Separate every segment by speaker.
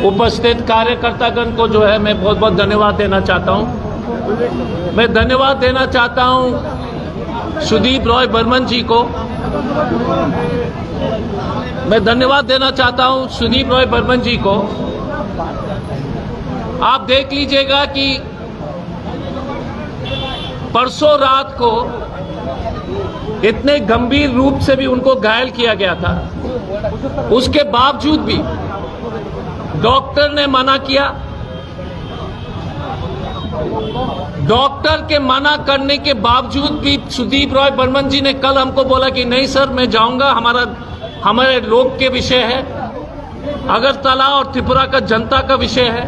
Speaker 1: उपस्थित कार्यकर्तागण को जो है मैं बहुत बहुत धन्यवाद देना चाहता हूं। मैं धन्यवाद देना चाहता हूं सुदीप रॉय बर्मन जी को। मैं धन्यवाद देना चाहता हूं सुदीप रॉय बर्मन जी को। आप देख लीजिएगा कि परसों रात को इतने गंभीर रूप से भी उनको घायल किया गया था, उसके बावजूद भी डॉक्टर ने मना किया। डॉक्टर के मना करने के बावजूद भी सुदीप रॉय बर्मन जी ने कल हमको बोला कि नहीं सर मैं जाऊंगा, हमारे लोग के विषय है, अगरतला और त्रिपुरा का जनता का विषय है।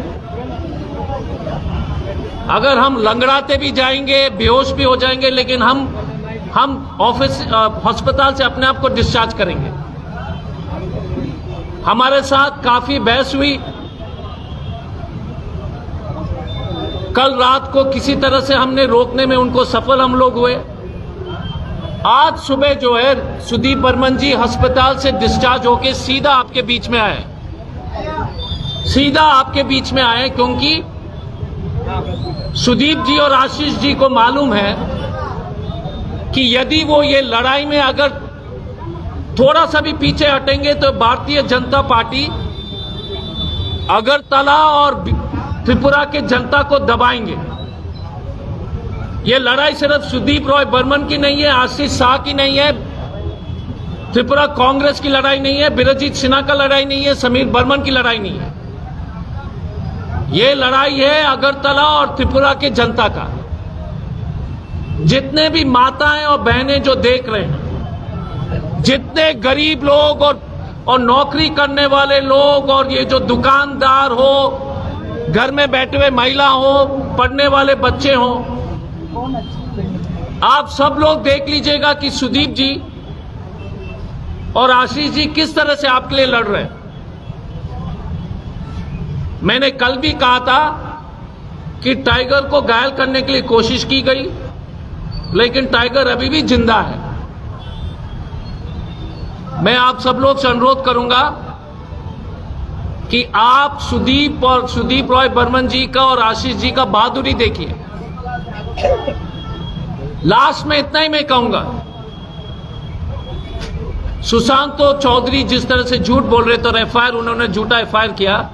Speaker 1: अगर हम लंगड़ाते भी जाएंगे, बेहोश भी हो जाएंगे, लेकिन हम ऑफिस अस्पताल से अपने आप को डिस्चार्ज करेंगे। हमारे साथ काफी बहस हुई। कल रात को किसी तरह से हमने रोकने में उनको सफल हम लोग हुए। आज सुबह जो है सुदीप बर्मन जी अस्पताल से डिस्चार्ज होके सीधा आपके बीच में आए, सीधा आपके बीच में आए, क्योंकि सुदीप जी और आशीष जी को मालूम है कि यदि वो ये लड़ाई में अगर थोड़ा सा भी पीछे हटेंगे तो भारतीय जनता पार्टी अगरतला और त्रिपुरा के जनता को दबाएंगे। ये लड़ाई सिर्फ सुदीप रॉय बर्मन की नहीं है, आशीष शाह की नहीं है, त्रिपुरा कांग्रेस की लड़ाई नहीं है, बिरजीत सिन्हा का लड़ाई नहीं है, समीर बर्मन की लड़ाई नहीं है। ये लड़ाई है अगरतला और त्रिपुरा के जनता का। जितने भी माताएं और बहनें जो देख रहे हैं, जितने गरीब लोग और नौकरी करने वाले लोग और ये जो दुकानदार हो, घर में बैठे हुए महिला हो, पढ़ने वाले बच्चे हो, आप सब लोग देख लीजिएगा कि सुदीप जी और आशीष जी किस तरह से आपके लिए लड़ रहे हैं। मैंने कल भी कहा था कि टाइगर को घायल करने के लिए कोशिश की गई, लेकिन टाइगर अभी भी जिंदा है। मैं आप सब लोग से अनुरोध करूंगा कि आप सुदीप रॉय बर्मन जी का और आशीष जी का बहादुरी देखिए। लास्ट में इतना ही मैं कहूंगा, सुशांत चौधरी जिस तरह से झूठ बोल रहे थे, एफआईआर उन्होंने झूठा एफआईआर किया,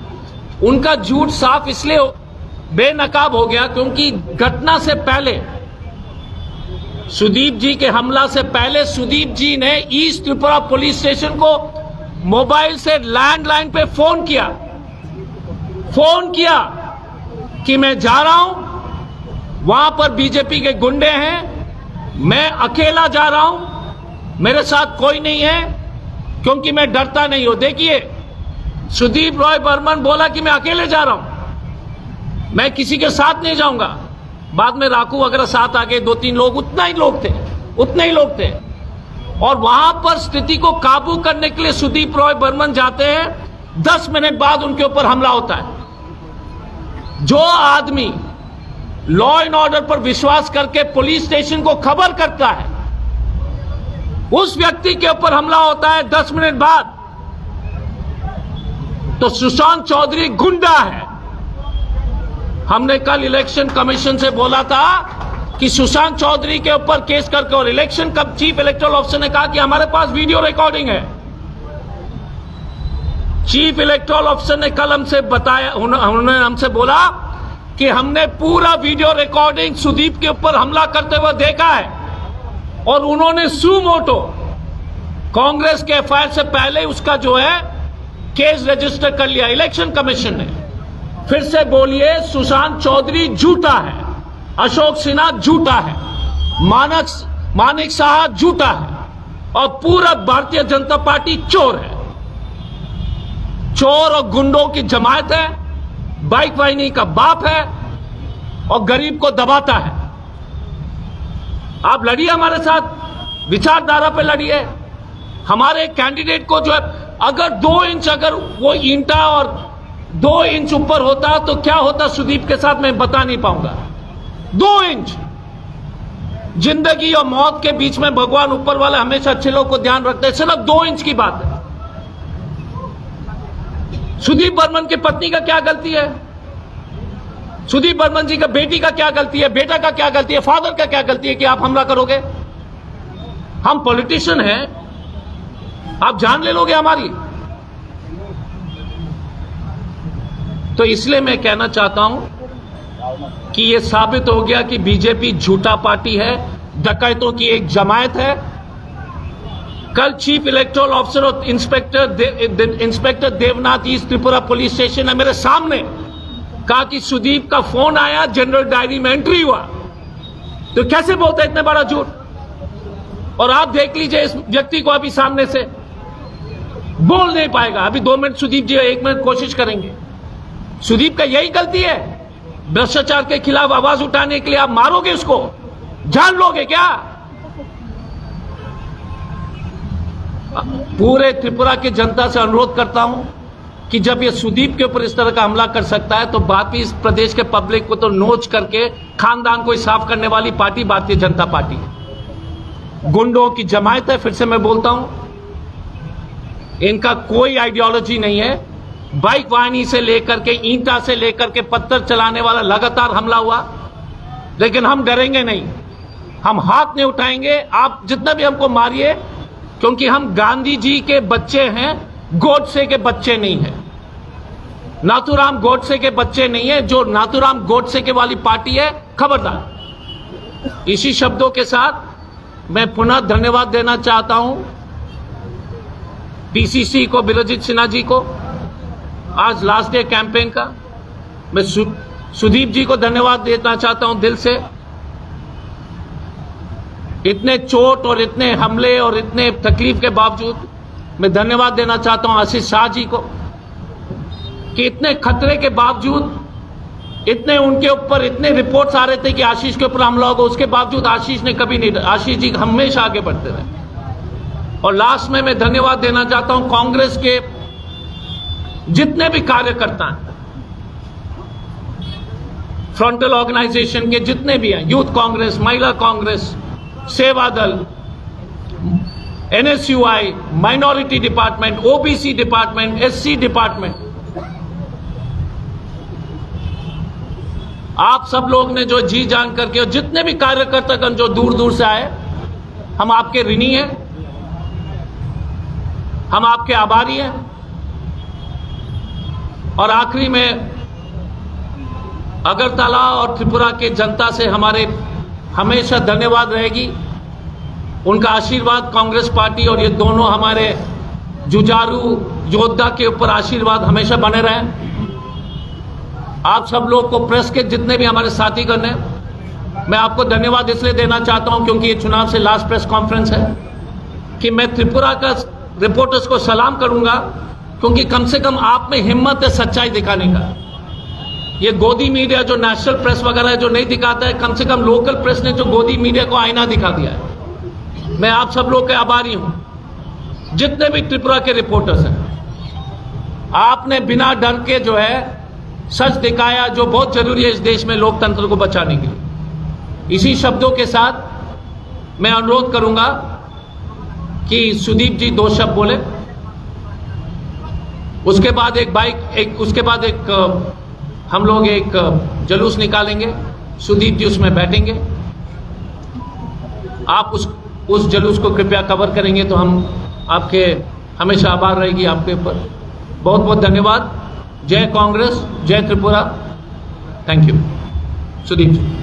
Speaker 1: उनका झूठ साफ इसलिए बेनकाब हो गया क्योंकि घटना से पहले, सुदीप जी के हमला से पहले सुदीप जी ने ईस्ट त्रिपुरा पुलिस स्टेशन को मोबाइल से लैंडलाइन पे फोन किया कि मैं जा रहा हूं, वहां पर बीजेपी के गुंडे हैं, मैं अकेला जा रहा हूं, मेरे साथ कोई नहीं है, क्योंकि मैं डरता नहीं हूं। देखिए, सुदीप रॉय बर्मन बोला कि मैं अकेले जा रहा हूं, मैं किसी के साथ नहीं जाऊंगा। बाद में राकू वगैरह साथ आ गए, 2-3 लोग, उतने ही लोग थे। और वहां पर स्थिति को काबू करने के लिए सुदीप रॉय बर्मन जाते हैं, 10 मिनट बाद उनके ऊपर हमला होता है। जो आदमी लॉ एंड ऑर्डर पर विश्वास करके पुलिस स्टेशन को खबर करता है, उस व्यक्ति के ऊपर हमला होता है 10 मिनट बाद। तो सुशांत चौधरी गुंडा है। हमने कल इलेक्शन कमीशन से बोला था कि सुशांत चौधरी के ऊपर केस करके, और इलेक्शन कब चीफ इलेक्टोरल ऑफिसर ने कहा कि हमारे पास वीडियो रिकॉर्डिंग है। चीफ इलेक्टोरल ऑफिसर ने कल हमसे बताया, उन्होंने हमसे बोला कि हमने पूरा वीडियो रिकॉर्डिंग सुदीप के ऊपर हमला करते हुए देखा है, और उन्होंने सुमोटो कांग्रेस के एफआईआर से पहले उसका जो है केस रजिस्टर कर लिया इलेक्शन कमीशन ने। फिर से बोलिए, सुशांत चौधरी झूठा है, अशोक सिन्हा झूठा है, मानिक शाह झूठा है, और पूरा भारतीय जनता पार्टी चोर है। चोर और गुंडों की जमात है, बाइक वाहिनी का बाप है, और गरीब को दबाता है। आप लड़िए हमारे साथ, विचारधारा पे लड़िए। हमारे कैंडिडेट को जो है, अगर 2 इंच अगर वो ईंटा और 2 इंच ऊपर होता तो क्या होता सुदीप के साथ, मैं बता नहीं पाऊंगा। 2 इंच, जिंदगी और मौत के बीच में भगवान ऊपर वाले हमेशा अच्छे लोगों को ध्यान रखते हैं। सिर्फ 2 इंच की बात है। सुदीप बर्मन की पत्नी का क्या गलती है? सुदीप बर्मन जी का बेटी का क्या गलती है? बेटा का क्या गलती है? फादर का क्या गलती है कि आप हमला करोगे? हम पॉलिटिशियन हैं, आप जान ले लोगे हमारी। तो इसलिए मैं कहना चाहता हूं कि यह साबित हो गया कि बीजेपी झूठा पार्टी है, डकैतों की एक जमायत है। कल चीफ इलेक्टोरल ऑफिसर और inspector Devnath East Tripura police station ने मेरे सामने कहा कि सुदीप का फोन आया, जनरल डायरी में एंट्री हुआ। तो कैसे बोलते इतने बड़ा झूठ? और आप देख लीजिए इस व्यक्ति को अभी सामने से बोल नहीं पाएगा। अभी 2 मिनट सुदीप जी 1 मिनट कोशिश करेंगे। सुदीप का यही गलती है? भ्रष्टाचार के खिलाफ आवाज उठाने के लिए आप मारोगे उसको, जान लोगे क्या? पूरे त्रिपुरा की जनता से अनुरोध करता हूं कि जब ये सुदीप के ऊपर इस तरह का हमला कर सकता है तो बाकी इस प्रदेश के पब्लिक को तो नोच करके खानदान को साफ करने वाली पार्टी भारतीय जनता पार्टी है। गुंडों की जमायत है। फिर से मैं बोलता हूं, इनका कोई आइडियोलॉजी नहीं है। बाइक वाहनी से लेकर के ईंटा से लेकर के पत्थर चलाने वाला लगातार हमला हुआ, लेकिन हम डरेंगे नहीं, हम हाथ नहीं उठाएंगे। आप जितना भी हमको मारिए, क्योंकि हम गांधी जी के बच्चे हैं, गोडसे के बच्चे नहीं हैं। नाथूराम गोडसे के बच्चे नहीं है। जो नाथूराम गोडसे के वाली पार्टी है, खबरदार। इसी शब्दों के साथ मैं पुनः धन्यवाद देना चाहता हूं पीसीसी को, बिरजित सिन्हा जी को। आज लास्ट डे कैंपेन का मैं सुदीप जी को धन्यवाद देना चाहता हूं दिल से। इतने चोट और इतने हमले और इतने तकलीफ के बावजूद मैं धन्यवाद देना चाहता हूं आशीष शाह जी को कि इतने खतरे के बावजूद, इतने उनके ऊपर इतने रिपोर्ट्स आ रहे थे कि आशीष के ऊपर हमला होगा, उसके बावजूद आशीष ने कभी नहीं, आशीष जी हमेशा आगे बढ़ते रहे। और लास्ट में मैं धन्यवाद देना चाहता हूं कांग्रेस के जितने भी कार्यकर्ता हैं, फ्रंटल ऑर्गेनाइजेशन के जितने भी हैं, यूथ कांग्रेस, महिला कांग्रेस, सेवा दल, NSUI, minority department, OBC department, SC department, आप सब लोग ने जो जी जान करके, और जितने भी कार्यकर्ता जो दूर दूर से आए, हम आपके ऋणी हैं, हम आपके आभारी हैं। और आखिरी में अगरतला और त्रिपुरा के जनता से हमारे हमेशा धन्यवाद रहेगी। उनका आशीर्वाद कांग्रेस पार्टी और ये दोनों हमारे जुझारू योद्धा के ऊपर आशीर्वाद हमेशा बने रहे। आप सब लोग को, प्रेस के जितने भी हमारे साथीगण हैं, मैं आपको धन्यवाद इसलिए देना चाहता हूं क्योंकि ये चुनाव से लास्ट प्रेस कॉन्फ्रेंस है कि मैं त्रिपुरा का रिपोर्टर्स को सलाम करूंगा, क्योंकि कम से कम आप में हिम्मत है सच्चाई दिखाने का। ये गोदी मीडिया जो नेशनल प्रेस वगैरह है जो नहीं दिखाता है, कम से कम लोकल प्रेस ने जो गोदी मीडिया को आईना दिखा दिया है। मैं आप सब लोग के आभारी हूं, जितने भी त्रिपुरा के रिपोर्टर्स हैं। आपने बिना डर के जो है सच दिखाया, जो बहुत जरूरी है इस देश में लोकतंत्र को बचाने के लिए। इसी शब्दों के साथ मैं अनुरोध करूंगा कि सुदीप जी 2 शब्द बोले, उसके बाद उसके बाद हम लोग एक जुलूस निकालेंगे, सुदीप जी उसमें बैठेंगे। आप उस जुलूस को कृपया कवर करेंगे तो हम आपके हमेशा आभार रहेगी आपके ऊपर। बहुत बहुत धन्यवाद। जय कांग्रेस, जय त्रिपुरा। Thank you. सुदीप जी।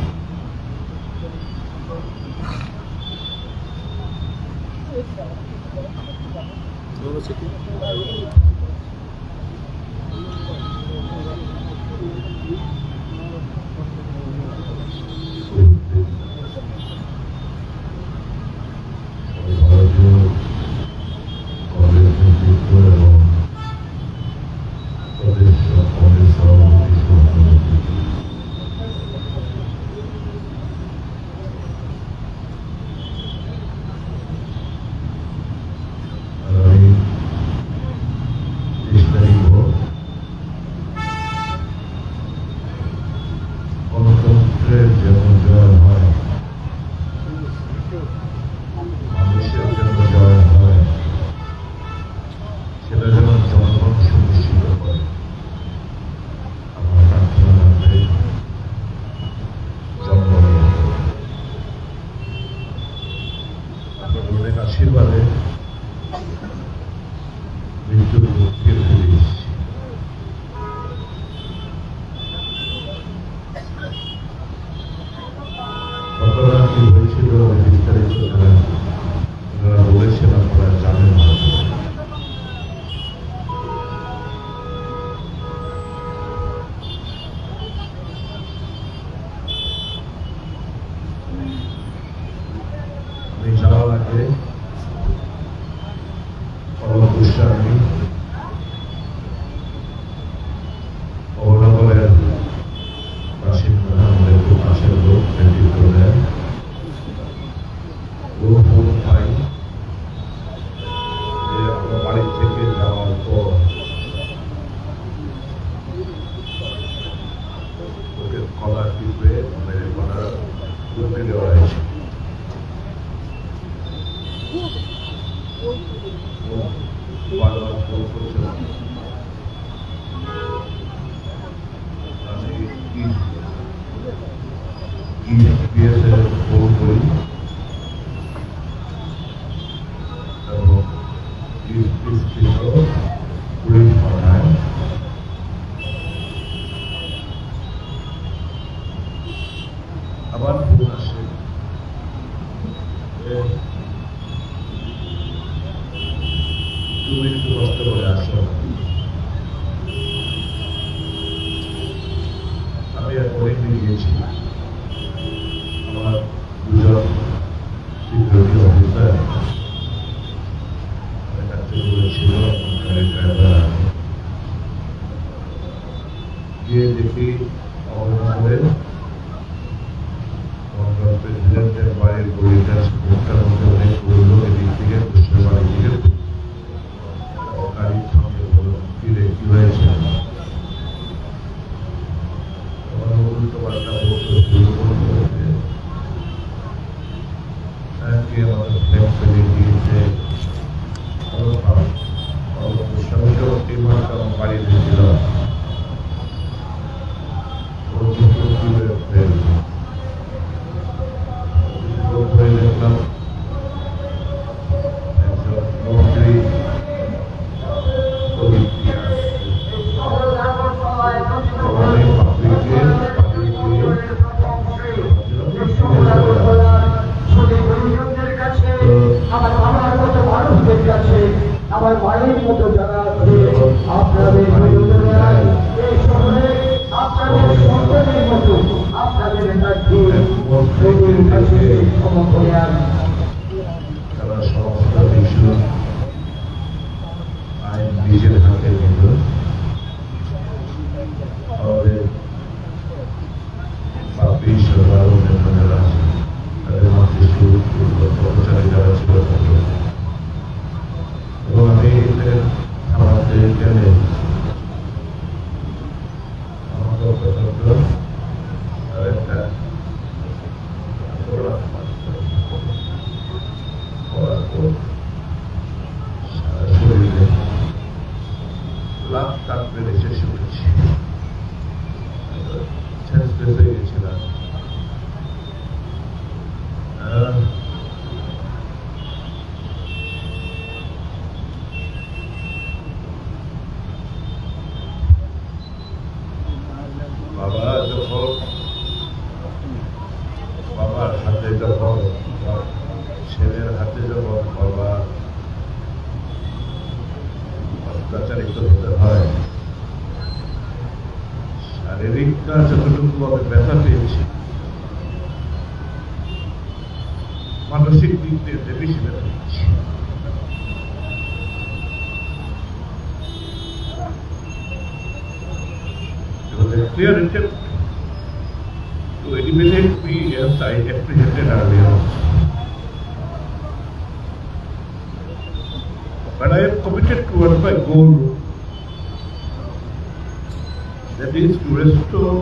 Speaker 2: পেয়েছি। আমার দুজন সিকিউরিটি অফিসার কাছে বলেছিল গাড়ির ড্রাইভার গিয়ে দেখি অবনগরে প্রেসিডেন্টের বাড়ির গলিটার মুখটার মধ্যে অনেক লোক এদিক থেকে বুঝতে বাড়ি থেকে গাড়ির সঙ্গে বলল ফিরে কি হয়েছে উল্টো পাল্টা বলতে শুরু করতে আমাদের ফ্ল্যাগ ফেলে দিয়েছে বাড়ি দিয়েছিল দেখলাম একজন মন্ত্রী
Speaker 3: আমার বাড়ির মতো যারা আছে আপনাদের আপনাদের সন্তানের মতো আপনাদের নেতাকে ক্ষমা করে
Speaker 2: তারা সমস্ত কিছু আইন নিজের হাতে নিত আমাদের বাপি সরকার অন্যান্য যারা আছে তাদের মধ্যে কর্মচারী যারা ছিল এবং আমি এদের আমাদের গেলে আমাদের একটা শরীরে লাভ কাটবে এসে শুনেছি শেষ বেঁচে গেছিলাম বাবা যখন বাবার হাতে যখন ছেলের হাতে যখন বাবা অত্যাচারিত হতে হয় শারীরিক কাজ যতটুকু ভাবে ব্যথা পেয়েছি মানসিক দিক দিয়ে বেশি ব্যথা পেয়েছি clear attempt to eliminate me as I apprehended earlier. But I am committed towards my goal, that is to restore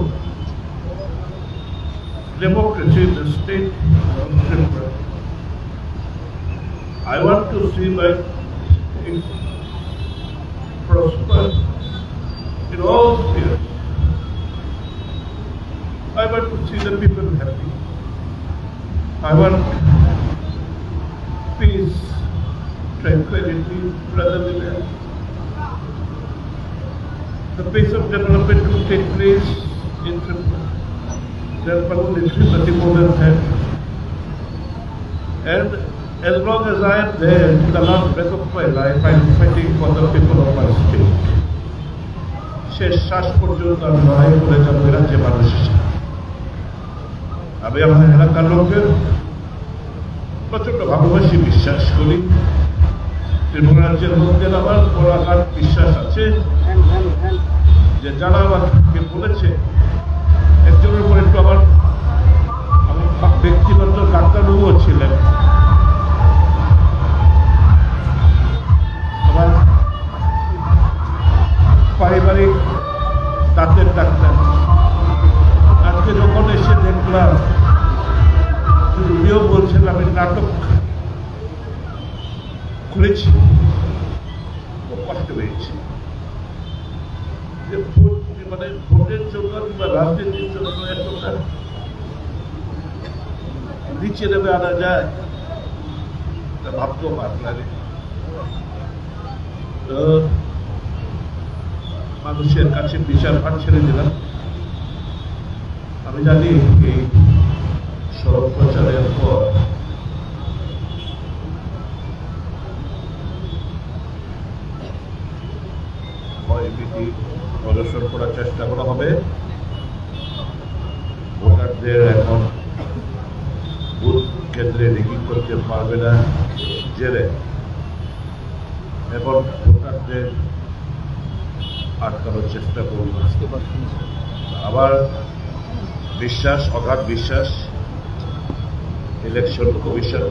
Speaker 2: democracy in the state of Tripura. I want to see my state prosper in all spheres. I want to see the people happy. I want peace, tranquility, brotherliness. The pace of development will take place in Tripura. There are nothing more than that. And as long as I am there, to the last breath of my life, I am fighting for the people of my state. শেষ শ্বাস পর্যন্ত আমি লড়াই করে যাবো রাজ্যে মানুষের সাথে। আমি আমার এলাকার লোকের প্রচন্ড ভালোবাসি বিশ্বাস করি ত্রিপুরা রাজ্যের মধ্যে আমার পুরাকার বিশ্বাস আছে যে যারা আমাকে বলেছে একজনের উপর একটু আমার ব্যক্তিগত ডাক্তারবাবুও ছিলেন আমার পারিবারিক দাঁতের ডাক্তার আজকে যখন এসে দেখলাম উনিও বলছেন আমি নাটক করেছি খুব কষ্ট পেয়েছি যে মানে ভোটের জন্য কিংবা রাজনীতির জন্য এতটা নিচে নেমে আনা যায় তা ভাবতেও পার লাগে তো মানুষের কাছে বিচার ভার ছেড়ে দিলাম আমি জানি এই সড়ক প্রচারের পর ভয়ভীতি প্রদর্শন করার চেষ্টা করা হবে করতে পারবে না জেলে এবং ভোটারদের আটকানোর চেষ্টা করব। আবার বিশ্বাস, অগাধ বিশ্বাস ইলেকশন কমিশন,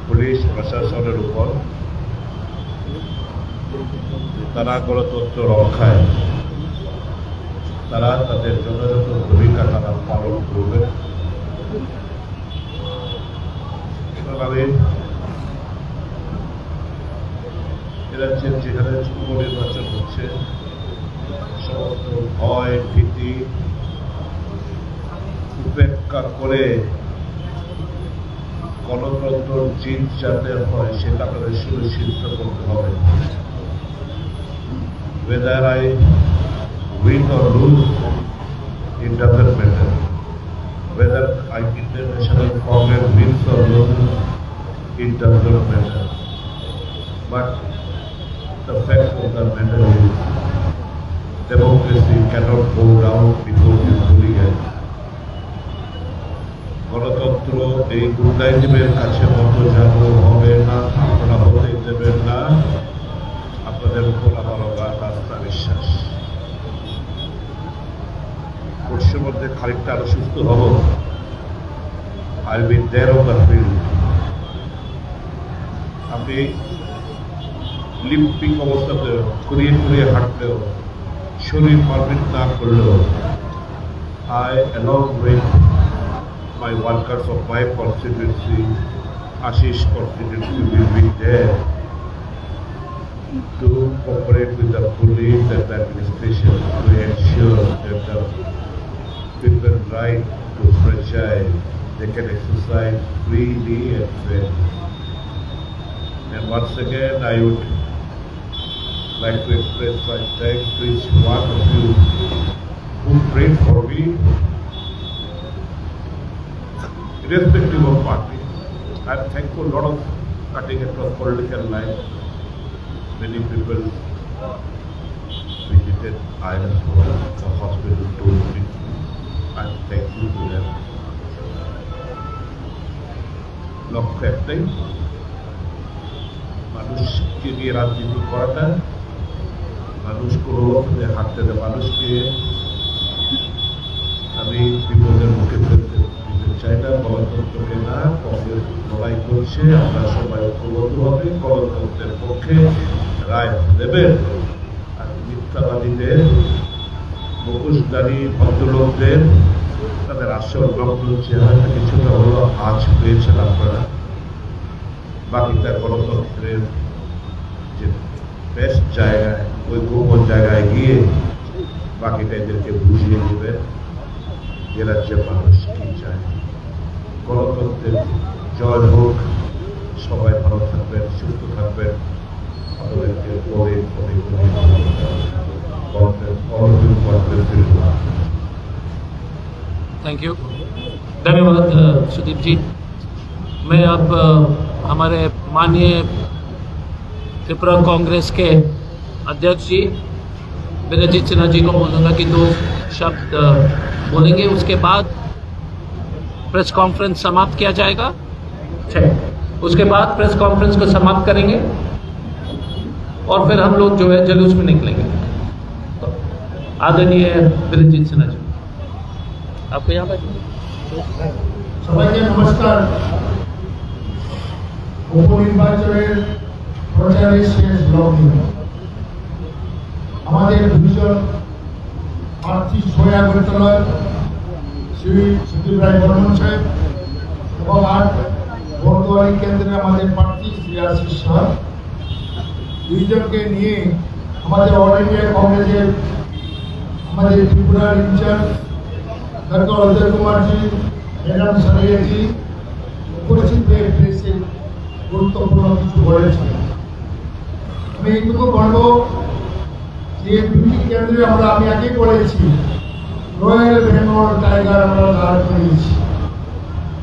Speaker 2: পুলিশ প্রশাসনের উপর, তারা গণতন্ত্র রক্ষায় তারা তাদের যথাযথ ভূমিকা তারা পালন করবে। আমি রাজ্যের যেখানে উপনির্বাচন হচ্ছে সমস্ত ভয় ভীতি উপেক্ষা করে গণতন্ত্র জিত যাতে হয় সেটা আপনাদের সুনিশ্চিত করতে হবে। Whether I win or lose, it doesn't matter. Whether International Congress wins or loses, it does not matter. But the fact of the matter is, democracy cannot go down before this hooligan. গণতন্ত্র এই গুন্ডাইজমের কাছে মতো যাব হবে না, আপনারা হতে দেবেন না। আপনাদের উপর আমার অগাধ আস্থা বিশ্বাস। পরশুর মধ্যে খানিকটা আরো সুস্থ হব। I will be there on the field. আপনি লিম্পিং অবস্থাতেও ঘুরিয়ে ঘুরিয়ে হাঁটলেও শরীর পারমিট না করলেও I along with my workers of my constituency, Ashish constituency will be there to cooperate with the police and the administration to ensure that the people's right to franchise they can exercise freely and fairly. And once again, I would like to express my thanks to each one of you who prayed for me, irrespective of party. I am thankful a lot of cutting across political lines. Many people visited IMS the hospital told me. I am thankful to them. লক্ষ্য একটাই, মানুষকে নিয়ে রাজনীতি করাটা, মানুষ কোনো লক্ষ্যে হাঁটতে দেয়, মানুষকে আমি বিপদের মুখে ফেলতে চাই না। গণতন্ত্রকে না, কংগ্রেস লড়াই করছে, আমরা সবাই ঐক্যবদ্ধ হবে, গণতন্ত্রের পক্ষে রায় দেবেন। আর মিথ্যাবাদীদের, মুখোশধারী ভদ্রলোকদের তাদের আসল লগ্ন চেহারাটা কিছুটা হলো আজ পেয়েছেন আপনারা। বাকিটা গণতন্ত্রের যে বেস্ট জায়গায়, ওই গোপন জায়গায় গিয়ে বাকিটা এদেরকে বুঝিয়ে দেবেন যে রাজ্যের মানুষ কি চায়। গণতন্ত্রের জয় হোক, সবাই ভালো থাকবেন, সুস্থ থাকবেন। আপনাদেরকে অনেক অনেক
Speaker 1: थैंक यू, धन्यवाद सुदीप जी। मैं अब हमारे माननीय त्रिपुरा कांग्रेस के अध्यक्ष जी वीरजीत सिन्हा जी को बोलूँगा कि 2 शब्द बोलेंगे। उसके बाद प्रेस कॉन्फ्रेंस समाप्त किया जाएगा। उसके बाद प्रेस कॉन्फ्रेंस को समाप्त करेंगे और फिर हम लोग जो है जुलूस में निकलेंगे। तो आदरणीय वीरजीत सिन्हा जी, आपको यहाँ पर
Speaker 3: সবাইকে নমস্কার। উপনির্বাচনের প্রচারের শেষ লগ্নে আমাদের দুজন প্রার্থী সোয়া আগরতলার শ্রী সুদীপ রায় বর্মন সাহেব এবং 8 বর্তমানী কেন্দ্রে আমাদের প্রার্থী শ্রী আশিস সাহা, দুইজনকে নিয়ে আমাদের অল ইন্ডিয়া কংগ্রেসের আমাদের ত্রিপুরার in charge doctor Ajay Kumarji, madam সারিয়াজি উপস্থিত হয়ে প্রেসে গুরুত্বপূর্ণ কিছু বলেছিলেন। আমি এইটুকু বলবো যে দুটি কেন্দ্রে আমি আগে বলেছি রয়্যাল বেঙ্গল টাইগার আমরা দাঁড় করিয়েছি।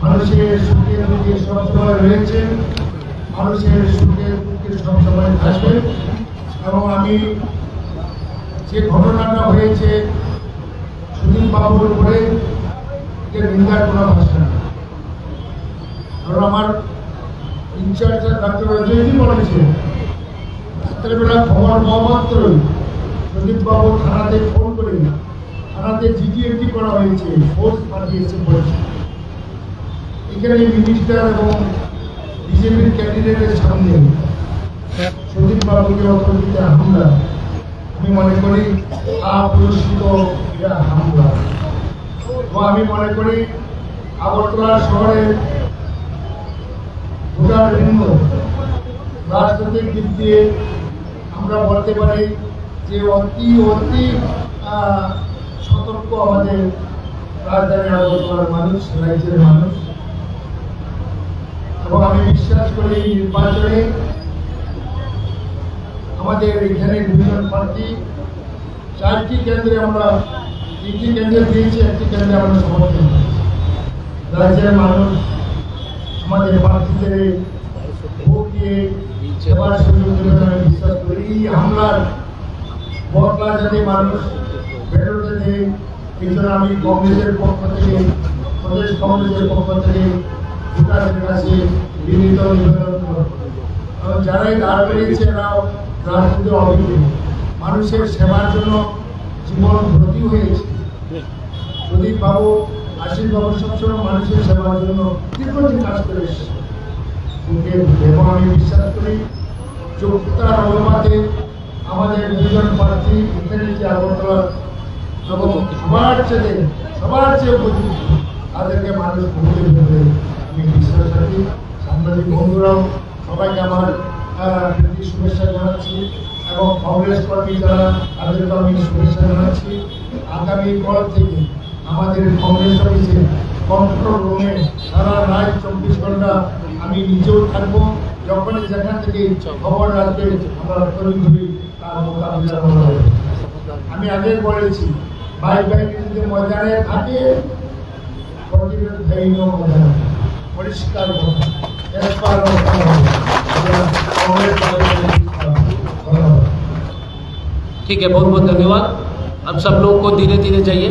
Speaker 3: মানুষের সুখের দিকে সবসময় রয়েছে, মানুষের সুখের দিকে সবসময় থাকবে। এবং আমি যে ঘটনাটা হয়েছে সুদীপ বাবুর উপরে, এটা নিন্দার কোনো ভাষা না। কারণ আমার ইনচার্জ ডাক্তার অজয়জি বলেছে রাত্রেবেলা খবর পাওয়া মাত্রই প্রদীপবাবু থানাতে ফোন করে থানাতে জিডিএমটি করা হয়েছে, ফোর্স পাঠিয়েছে বলেছে। এখানে মিনিস্টার এবং বিজেপির ক্যান্ডিডেটের সামনে সুদীপ বাবুকে অপরাধীতে হামলা, আমি মনে করি অপুরস্কৃত এটা হামলা। এবং আমি মনে করি আগরতলা শহরে ভোটারবৃন্দ রাজনৈতিক দিক দিয়ে আমরা বলতে পারি যে অতি অতি সতর্ক আমাদের রাজধানী আগরতলার মানুষ, রাজ্যের মানুষ। এবং আমি বিশ্বাস করি এই নির্বাচনে আমাদের এখানে বিভিন্ন প্রার্থী 4টি কেন্দ্রে আমরা 3টি কেন্দ্রে দিয়েছি, 1টি কেন্দ্রে আমরা সমর্থন করেছি। রাজ্যের মানুষ আমাদের প্রার্থীদের ভোট দিয়ে সেবার সুযোগ দেবেন আমি বিশ্বাস করি। এই হামলার বদলা যাতে মানুষ বেরোতে দেয়, এই জন্য আমি কংগ্রেসের পক্ষ থেকে, প্রদেশ কংগ্রেসের পক্ষ থেকে ভোটারের কাছে বিনীত নিবেদন করব। কারণ যারাই দাঁড় পেয়েছে এরাও রাজনীতির অভিজ্ঞ, মানুষের সেবার জন্য জীবন ব্রতী হয়েছে। প্রদীপ বাবু, আশিস বাবু সবসময় মানুষের সেবার জন্য দীর্ঘদিন কাজ করে এসেছে। এবং আমি বিশ্বাস করি যোগ্যতার অনুপাতে আমাদের দুজন প্রার্থী এখানে যে আগরতলা এবং সবার চেয়ে উপযুক্ত তাদেরকে মানুষ ভোটে দেবে আমি বিশ্বাস রাখি। সাংবাদিক বন্ধুরাও সবাইকে আমার প্রীতি শুভেচ্ছা জানাচ্ছি এবং কংগ্রেস কর্মী যারা তাদেরকে আমি শুভেচ্ছা জানাচ্ছি। আগামী কল থেকে আমাদের কংগ্রেস অফিসে কন্ট্রোল রুমে সারা রাত 24 ঘন্টা আমি নিজেও থাকবো। যখনই যেখান থেকে খবর আসবে আমরা তৈরি তার মোকাবিলা করা হবে। আমি আগে বলেছি বাইক যদি ময়দানে থাকে প্রতিরোধ ময়দানে পরিষ্কার
Speaker 1: ठीक है, बहुत बहुत धन्यवाद। अब सब लोग को धीरे धीरे जाइए।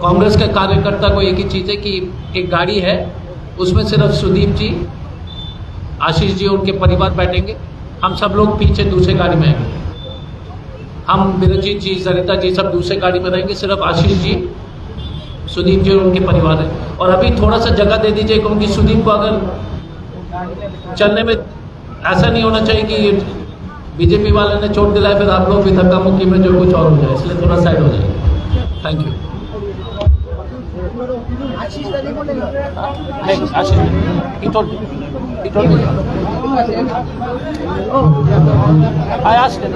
Speaker 1: कांग्रेस के कार्यकर्ता को एक ही चीज़ है कि एक गाड़ी है, उसमें सिर्फ सुदीप जी, आशीष जी, उनके परिवार बैठेंगे। हम सब लोग पीछे दूसरे गाड़ी में आएंगे। हम बिरजीत जी, सरिता जी सब दूसरे गाड़ी में रहेंगे। सिर्फ आशीष जी, सुदीप जी और उनके परिवार है। और अभी थोड़ा सा जगह दे दीजिए, क्योंकि सुदीप को अगर चलने में ऐसा नहीं होना चाहिए कि बीजेपी वाले ने चोट दिलाए फिर आप लोग भी धक्का मुक्की में जो कुछ और हो जाए, इसलिए थोड़ा साइड हो जाए। Thank you. I asked him.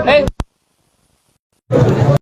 Speaker 1: Hey.